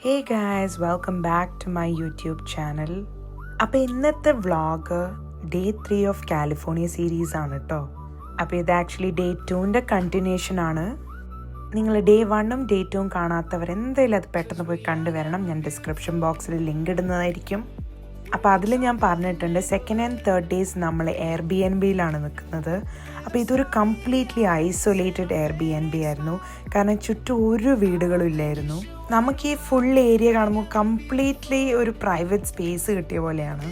Hey guys, welcome back to my YouTube channel. അപ്പോൾ ഇന്നത്തെ vlog day 3 of California series ആണ് കേട്ടോ. അപ്പോൾ ഇത് ആക്ച്വലി ഡേ 2ൻ്റെ കണ്ടിന്യൂഷൻ ആണ്. നിങ്ങൾ ഡേ 1ഉം ഡേ 2ഉം കാണാത്തവർ എന്തായാലും അത് പെട്ടെന്ന് പോയി കണ്ടുവരണം. ഞാൻ ഡിസ്ക്രിപ്ഷൻ ബോക്സിൽ ലിങ്ക് ഇടുന്നതായിരിക്കും. അപ്പോൾ അതിൽ ഞാൻ പറഞ്ഞിട്ടുണ്ട് സെക്കൻഡ് ആൻഡ് തേർഡ് ഡേയ്സ് നമ്മൾ എയർബിഎൻബിയിലാണ് നിൽക്കുന്നത്. അപ്പോൾ ഇതൊരു കംപ്ലീറ്റ്ലി ഐസൊലേറ്റഡ് എയർബിഎൻബി ആയിരുന്നു. കാരണം ചുറ്റും ഒരു വീടുകളും ഇല്ലായിരുന്നു. നമുക്ക് ഈ ഫുൾ ഏരിയ കാണുമ്പോൾ കംപ്ലീറ്റ്ലി ഒരു പ്രൈവറ്റ് സ്പേസ് കിട്ടിയ പോലെയാണ്.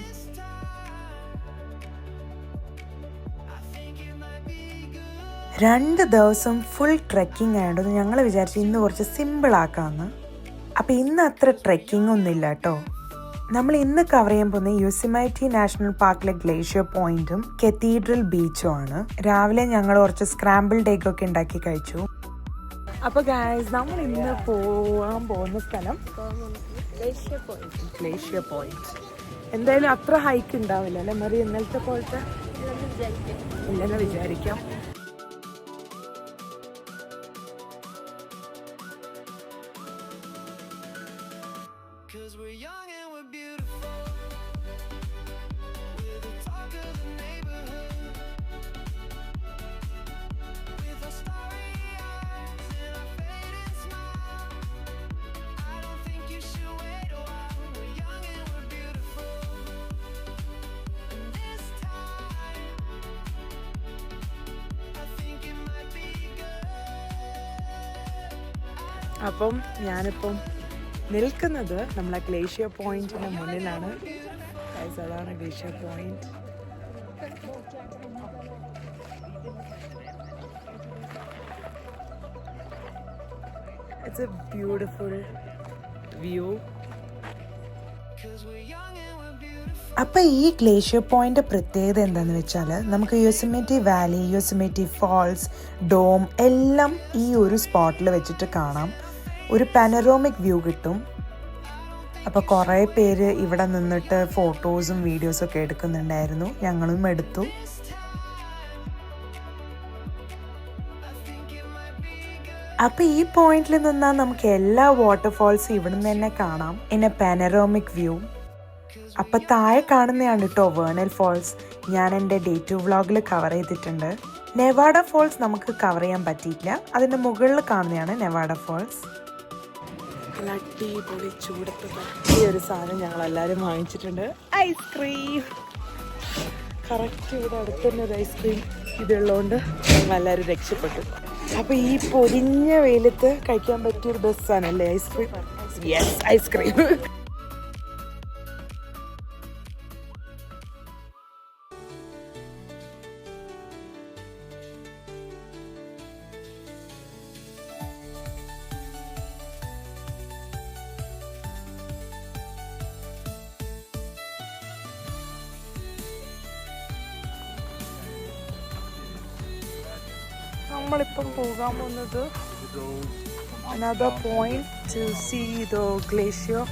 രണ്ട് ദിവസം ഫുൾ ട്രെക്കിംഗ് ആയതുകൊണ്ട് ഞങ്ങൾ വിചാരിച്ചു ഇന്ന് കുറച്ച് സിമ്പിളാക്കാമെന്ന്. അപ്പോൾ ഇന്ന് അത്ര ട്രെക്കിംഗ് ഒന്നുമില്ല കേട്ടോ. നമ്മൾ ഇന്ന് കവർ ചെയ്യാൻ പോകുന്ന യോസെമൈറ്റി നാഷണൽ പാർക്കിലെ ഗ്ലേഷ്യർ പോയിന്റും കത്തീഡ്രൽ ബീച്ചും ആണ്. രാവിലെ ഞങ്ങൾ കുറച്ച് സ്ക്രാമ്പിൾഡ് എഗ് ഒക്കെ ഉണ്ടാക്കി കഴിച്ചു. അപ്പോൾ ഗായ്സ്, നമ്മൾ ഇന്ന് പോകാൻ പോകുന്ന സ്ഥലം ഗ്ലേഷ്യർ പോയിന്റ്. എന്തായാലും അത്ര ഹൈക്ക് ഉണ്ടാവില്ല അല്ലേ മറി, ഇന്നലത്തെ പോലത്തെ ഇല്ലെന്ന് വിചാരിക്കാം. അപ്പം ഞാനിപ്പം നിൽക്കുന്നത് നമ്മളെ ഗ്ലേഷ്യർ പോയിന്റിന്റെ മുന്നിലാണ്. അതാണ് glacier point. It's A beautiful view. അപ്പം ഈ ഗ്ലേഷ്യർ പോയിന്റ് പ്രത്യേകത എന്താണെന്ന് വെച്ചാൽ നമുക്ക് യോസെമൈറ്റി വാലി, യോസെമൈറ്റി ഫാൾസ്, ഡോം എല്ലാം ഈ ഒരു സ്പോട്ടിൽ വെച്ചിട്ട് കാണാം. ഒരു പാനറോമിക് വ്യൂ കിട്ടും. അപ്പോൾ കുറേ പേര് ഇവിടെ നിന്നിട്ട് ഫോട്ടോസും വീഡിയോസും ഒക്കെ എടുക്കുന്നുണ്ടായിരുന്നു. ഞങ്ങളും എടുത്തു. അപ്പോൾ ഈ പോയിന്റിൽ നിന്നാൽ നമുക്ക് എല്ലാ വാട്ടർഫാൾസും ഇവിടെ നിന്ന് തന്നെ കാണാം ഇൻ എ പാനറോമിക് വ്യൂ. അപ്പം താഴെ കാണുന്നതാണ് കേട്ടോ വേർണൽ ഫോൾസ്. ഞാൻ എൻ്റെ ഡേ 2 വ്ളോഗിൽ കവർ ചെയ്തിട്ടുണ്ട്. നെവാഡ ഫോൾസ് നമുക്ക് കവർ ചെയ്യാൻ പറ്റിയില്ല. അതിൻ്റെ മുകളിൽ കാണുന്നതാണ് നെവാഡ ഫോൾസ്. അടിപൊളി ചൂടത്ത് പറ്റിയ ഒരു സാധനം ഞങ്ങളെല്ലാവരും വാങ്ങിച്ചിട്ടുണ്ട്, ഐസ്ക്രീം. കറക്റ്റ് ഇവിടെ അടുത്ത് തന്നെ ഒരു ഐസ്ക്രീം ഇതുള്ളതുകൊണ്ട് ഞങ്ങളെല്ലാവരും രക്ഷപ്പെട്ടു. അപ്പോൾ ഈ പൊരിഞ്ഞ വെയിലത്ത് കഴിക്കാൻ പറ്റിയൊരു ബസ്സാണല്ലേ ഐസ്ക്രീം. Yes, ice cream. നമ്മളിപ്പം പോകാൻ പോകുന്നത് another point to see the glacier.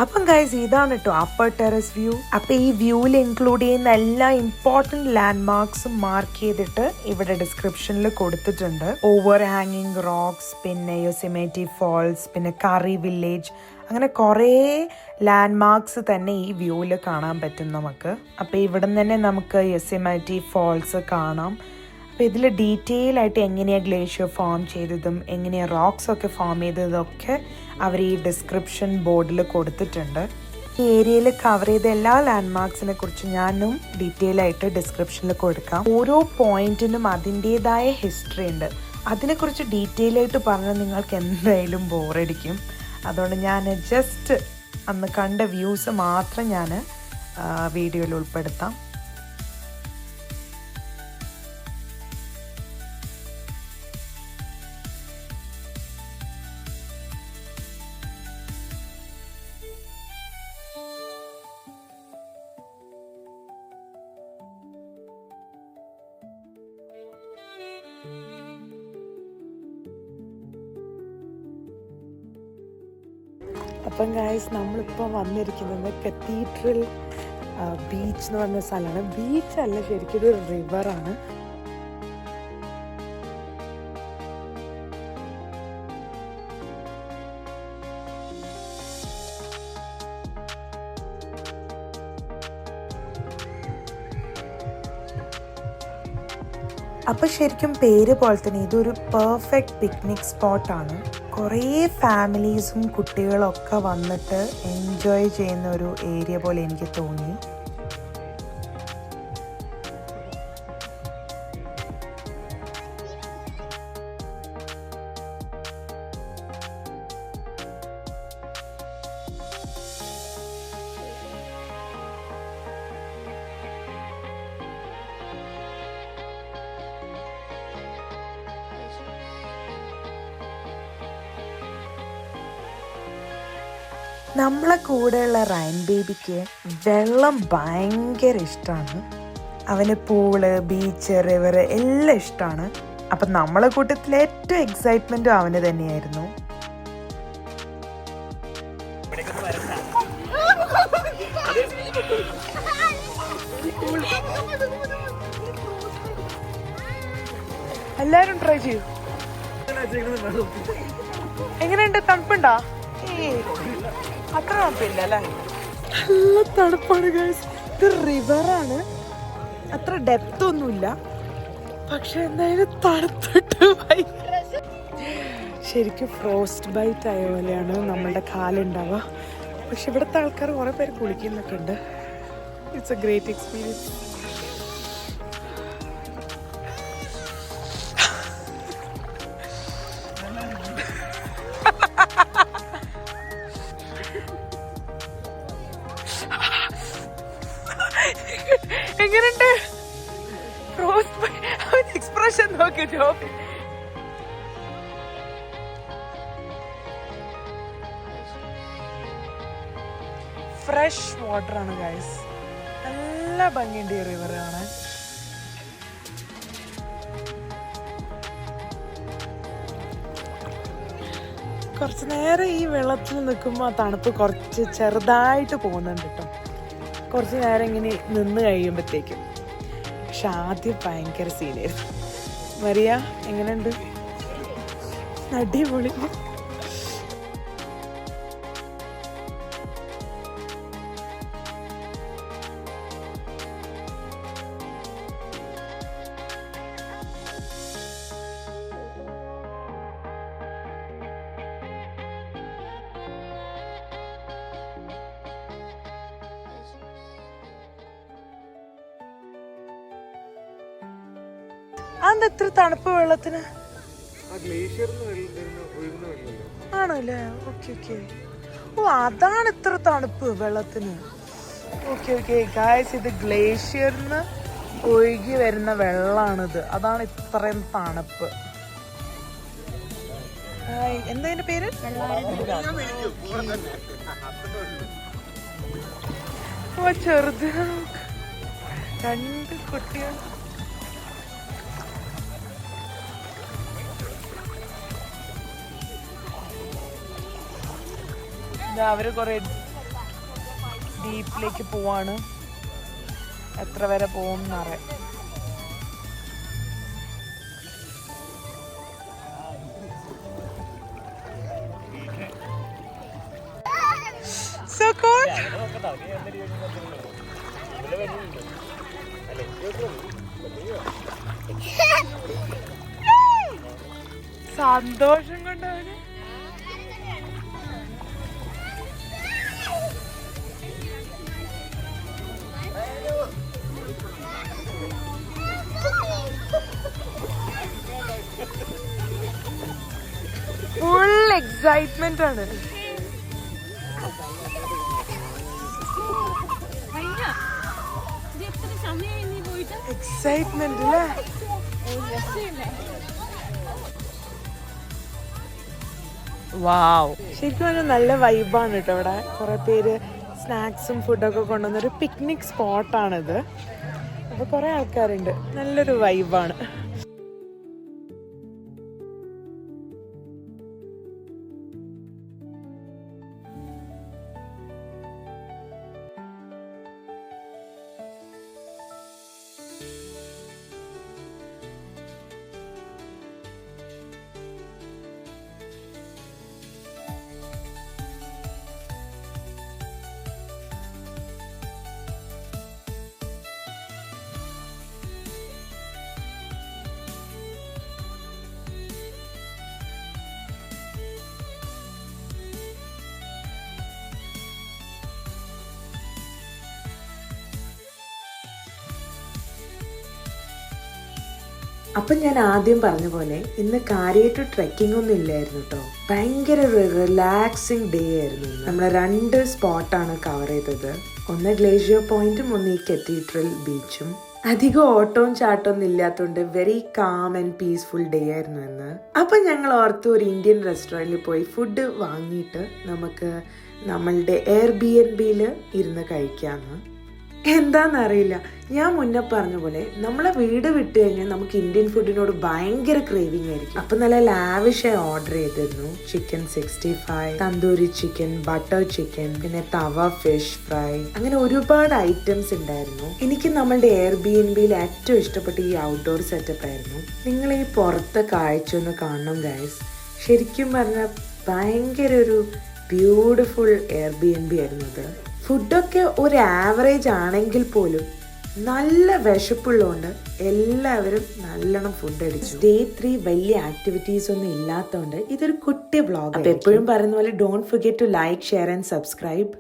അപ്പം ഗൈസ്, ഇതാണ് കേട്ടോ അപ്പർ ടെറസ് വ്യൂ. അപ്പം ഈ വ്യൂവിൽ ഇൻക്ലൂഡ് ചെയ്യുന്ന എല്ലാ ഇമ്പോർട്ടൻറ്റ് ലാൻഡ് മാർക്സും മാർക്ക് ചെയ്തിട്ട് ഇവിടെ ഡിസ്ക്രിപ്ഷനിൽ കൊടുത്തിട്ടുണ്ട്. ഓവർ ഹാങ്ങിങ് റോക്സ്, പിന്നെ യോസെമൈറ്റി ഫാൾസ്, പിന്നെ കറി വില്ലേജ്, അങ്ങനെ കുറേ ലാൻഡ് മാർക്സ് തന്നെ ഈ വ്യൂവിൽ കാണാൻ പറ്റും നമുക്ക്. അപ്പോൾ ഇവിടെ നിന്ന് തന്നെ നമുക്ക് യോസെമൈറ്റി ഫാൾസ് കാണാം. അപ്പോൾ ഇതിൽ ഡീറ്റെയിൽ ആയിട്ട് എങ്ങനെയാണ് ഗ്ലേഷ്യർ ഫോം ചെയ്തതും എങ്ങനെയാണ് റോക്സ് ഒക്കെ ഫോം ചെയ്തതൊക്കെ അവർ ഈ ഡിസ്ക്രിപ്ഷൻ ബോർഡിൽ കൊടുത്തിട്ടുണ്ട്. ഈ ഏരിയയിൽ കവർ ചെയ്ത എല്ലാ ലാൻഡ് മാർക്സിനെ കുറിച്ച് ഞാനും ഡീറ്റെയിൽ ആയിട്ട് ഡിസ്ക്രിപ്ഷനിൽ കൊടുക്കാം. ഓരോ പോയിന്റിനും അതിൻ്റേതായ ഹിസ്റ്ററി ഉണ്ട്. അതിനെക്കുറിച്ച് ഡീറ്റെയിൽ ആയിട്ട് പറഞ്ഞാൽ നിങ്ങൾക്ക് എന്തായാലും ബോറടിക്കും. അതുകൊണ്ട് ഞാൻ ജസ്റ്റ് അന്ന് കണ്ട വ്യൂസ് മാത്രം ഞാൻ വീഡിയോയിൽ ഉൾപ്പെടുത്താം. അപ്പം ഗൈസ്, നമ്മളിപ്പോൾ വന്നിരിക്കുന്നത് കത്തീഡ്രൽ ബീച്ച് എന്ന് പറഞ്ഞ സ്ഥലമാണ്. ബീച്ചല്ല, ശരിക്കും ഒരു റിവറാണ്. അപ്പോൾ ശരിക്കും പേര് പോലെ തന്നെ ഇതൊരു പെർഫെക്റ്റ് പിക്നിക് സ്പോട്ടാണ്. കുറേ ഫാമിലീസും കുട്ടികളൊക്കെ വന്നിട്ട് എൻജോയ് ചെയ്യുന്ന ഒരു ഏരിയ പോലെ എനിക്ക് തോന്നി. നമ്മളെ കൂടെയുള്ള റയൻ ബേബിക്ക് വെള്ളം ഭയങ്കര ഇഷ്ടമാണ്. അവന് പൂള്, ബീച്ച്, റിവർ എല്ലാം ഇഷ്ടമാണ്. അപ്പം നമ്മളെ കൂട്ടത്തിൽ ഏറ്റവും എക്സൈറ്റ്മെൻറ്റും അവന് തന്നെയായിരുന്നു. എല്ലാരും ട്രൈ ചെയ്യൂ. എങ്ങനെയുണ്ട്? തണുപ്പുണ്ടോ? അത്ര തണുപ്പില്ല അല്ലേ? നല്ല തണുപ്പാണ് ഗൈസ്. ഇത് റിവറാണ്, അത്ര ഡെപ്ത് ഒന്നുമില്ല, പക്ഷെ എന്തായാലും തണുത്തിട്ട് ശരിക്കും ഫ്രോസ്റ്റ് ബൈറ്റ് ആയ പോലെയാണ് നമ്മളുടെ കാലുണ്ടാവുക. പക്ഷെ ഇവിടുത്തെ ആൾക്കാർ കുറെ പേര് കുളിക്കുന്നൊക്കെ ഉണ്ട്. It's A great experience. എങ്ങനെയുണ്ട്? എക്സ്പ്രഷൻ നോക്കി ജോബ്. ഫ്രഷ് വാട്ടർ ആണ് ഗൈസ്. നല്ല ഭംഗിയുണ്ട് ഈ റിവർ കാണാൻ. കുറച്ച് നേരം ഈ വെള്ളത്തിൽ നിൽക്കുമ്പോൾ ആ തണുപ്പ് കുറച്ച് ചെറുതായിട്ട് പോകുന്നുണ്ട് കേട്ടോ, കുറച്ച് നേരം ഇങ്ങനെ നിന്ന് കഴിയുമ്പോഴത്തേക്കും. പക്ഷെ ആദ്യം ഭയങ്കര സീനായിരുന്നു. മറിയ എങ്ങനെയുണ്ട്? അടിപൊളി. അതെന്താ ഇത്ര തണുപ്പ് വെള്ളത്തിന്? ആണല്ലേ? Okay okay. ഓ, അതാണ് ഇത്ര തണുപ്പ് വെള്ളത്തിന്. ഓക്കെ ഓക്കെ ഗായ്സ്, ഇത് ഗ്ലേഷ്യറിന്ന് ഒഴുകി വരുന്ന വെള്ളമാണിത്, അതാണ് ഇത്രയും തണുപ്പ്. എന്താ അതിന്റെ പേര്? ഓ, ചെറുത് രണ്ട് കുട്ടികൾ. അവര് കുറെ ഡീപ്പിലേക്ക് പോവാണ്. എത്ര വരെ പോകും എന്നറിയാം. So cool. സന്തോഷം കൊണ്ടവന്. ഫുൾ എക്സൈറ്റ്മെന്റ് ആണ്. എക്സൈറ്റ്മെന്റ് അല്ലേ? വാവ്, ശരിക്കും പറഞ്ഞാൽ നല്ല വൈബാണ് കേട്ടോ. ഇവിടെ കുറെ പേര് സ്നാക്സും ഫുഡൊക്കെ കൊണ്ടുവന്നൊരു പിക്നിക് സ്പോട്ടാണിത്. അപ്പോൾ കുറെ ആൾക്കാരുണ്ട്, നല്ലൊരു വൈബാണ്. അപ്പം ഞാൻ ആദ്യം പറഞ്ഞ പോലെ ഇന്ന് കാര്യമായിട്ട് ട്രെക്കിംഗ് ഒന്നും ഇല്ലായിരുന്നു കേട്ടോ. ഭയങ്കര റിലാക്സിങ് ഡേ ആയിരുന്നു. നമ്മൾ 2 സ്പോട്ടാണ് കവർ ചെയ്തത്. ഒന്ന് ഗ്ലേഷ്യർ പോയിന്റും ഒന്ന് ഈ കത്തീഡ്രൽ ബീച്ചും. അധികം ഓട്ടവും ചാട്ടമൊന്നും ഇല്ലാത്തതുകൊണ്ട് very calm and peaceful day ആയിരുന്നു എന്ന്. അപ്പം ഞങ്ങൾ ഓർത്തു ഒരു ഇന്ത്യൻ റെസ്റ്റോറൻറ്റിൽ പോയി ഫുഡ് വാങ്ങിയിട്ട് നമുക്ക് നമ്മളുടെ എയർബിഎൻബിയിൽ ഇരുന്ന് കഴിക്കാമെന്ന്. എന്താണെന്നറിയില്ല, ഞാൻ മുന്നേ പറഞ്ഞ പോലെ നമ്മളെ വീട് വിട്ട് കഴിഞ്ഞാൽ നമുക്ക് ഇന്ത്യൻ ഫുഡിനോട് ഭയങ്കര ക്രേവിങ് ആയിരിക്കും. അപ്പം നല്ല ലാവിഷായി ഓർഡർ ചെയ്തിരുന്നു. Chicken 65, tandoori chicken, butter chicken, പിന്നെ തവ ഫിഷ് ഫ്രൈ, അങ്ങനെ ഒരുപാട് ഐറ്റംസ് ഉണ്ടായിരുന്നു. എനിക്ക് നമ്മളുടെ എയർബിഎൻബിയിൽ ഏറ്റവും ഇഷ്ടപ്പെട്ട ഈ ഔട്ട്ഡോർ സെറ്റപ്പ് ആയിരുന്നു. നിങ്ങൾ ഈ പുറത്തെ കാഴ്ച ഒന്ന് കാണണം ഗൈസ്. ശരിക്കും പറഞ്ഞാൽ ഭയങ്കര ഒരു ബ്യൂട്ടിഫുൾ എയർബിഎൻബി ആയിരുന്നു അത്. ഫുഡൊക്കെ ഒരു ആവറേജ് ആണെങ്കിൽ പോലും നല്ല വിശപ്പുള്ളതുകൊണ്ട് എല്ലാവരും നല്ലോണം ഫുഡ് അടിച്ചു. ഡേ 3 വലിയ ആക്ടിവിറ്റീസ് ഒന്നും ഇല്ലാത്തതുകൊണ്ട് ഇതൊരു കുട്ടി വ്ളോഗ്. അപ്പോൾ എപ്പോഴും പറയുന്ന പോലെ don't forget to like, share and subscribe.